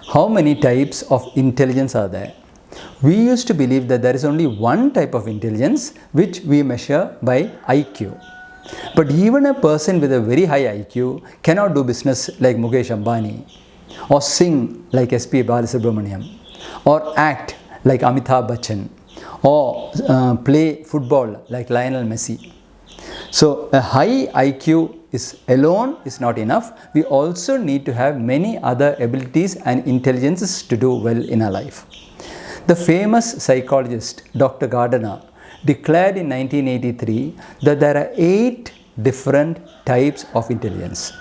How many types of intelligence are there? We used to believe that there is only one type of intelligence which we measure by IQ. But even a person with a very high IQ cannot do business like Mukesh Ambani, or sing like S.P. Balasubramaniam, or act like Amitabh Bachchan, or play football like Lionel Messi. So a high IQ alone is not enough. We also need to have many other abilities and intelligences to do well in our life. The famous psychologist Dr. Gardner declared in 1983 that there are 8 different types of intelligence.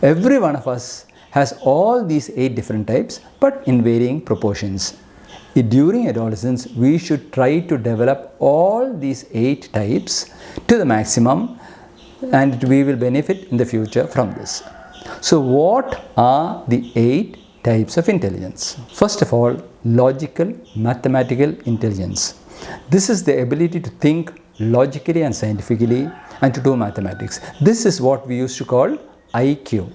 Every one of us has all these 8 different types, but in varying proportions. During adolescence, we should try to develop all these 8 types to the maximum, and we will benefit in the future from this. So what are the 8 types of intelligence? First of all, logical, mathematical intelligence. This is the ability to think logically and scientifically and to do mathematics. This is what we used to call IQ.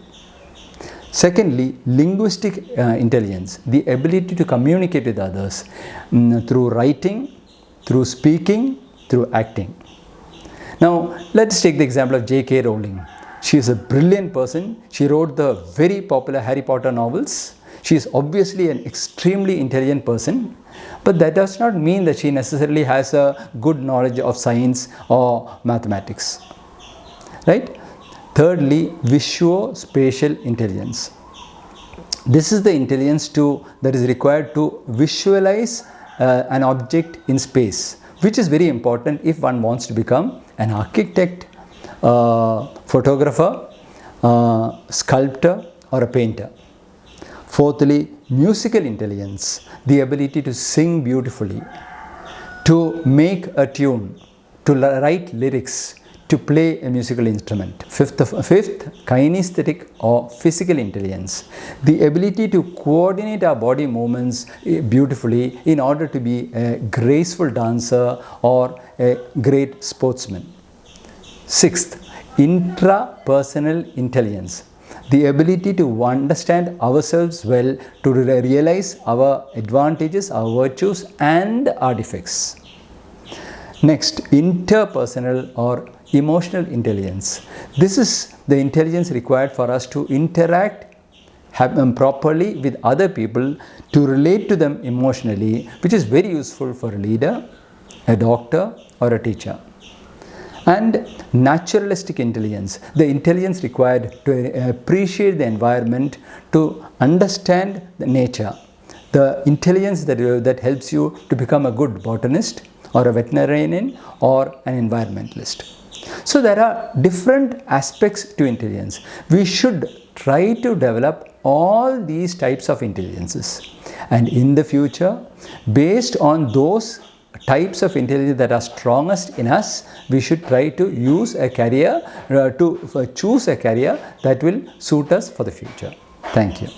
Secondly, linguistic intelligence, the ability to communicate with others through writing, through speaking, through acting. Now, let's take the example of J.K. Rowling. She is a brilliant person. She wrote the very popular Harry Potter novels. She is obviously an extremely intelligent person, but that does not mean that she necessarily has a good knowledge of science or mathematics. Right? Thirdly, visuospatial intelligence. This is the intelligence that is required to visualize an object in space, which is very important if one wants to become an architect, photographer, sculptor, or a painter. Fourthly, musical intelligence, the ability to sing beautifully, to make a tune, to write lyrics, to play a musical instrument. Fifth, kinesthetic or physical intelligence, the ability to coordinate our body movements beautifully in order to be a graceful dancer or a great sportsman. Sixth, intrapersonal intelligence, the ability to understand ourselves well, to realize our advantages, our virtues, and our defects. Next, interpersonal or emotional intelligence. This is the intelligence required for us to interact properly with other people, to relate to them emotionally, which is very useful for a leader, a doctor, or a teacher. And naturalistic intelligence, the intelligence required to appreciate the environment, to understand the nature, the intelligence that helps you to become a good botanist or a veterinarian or an environmentalist. So there are different aspects to intelligence. We should try to develop all these types of intelligences, and in the future, based on those types of intelligence that are strongest in us, we should try to choose a career that will suit us for the future. Thank you.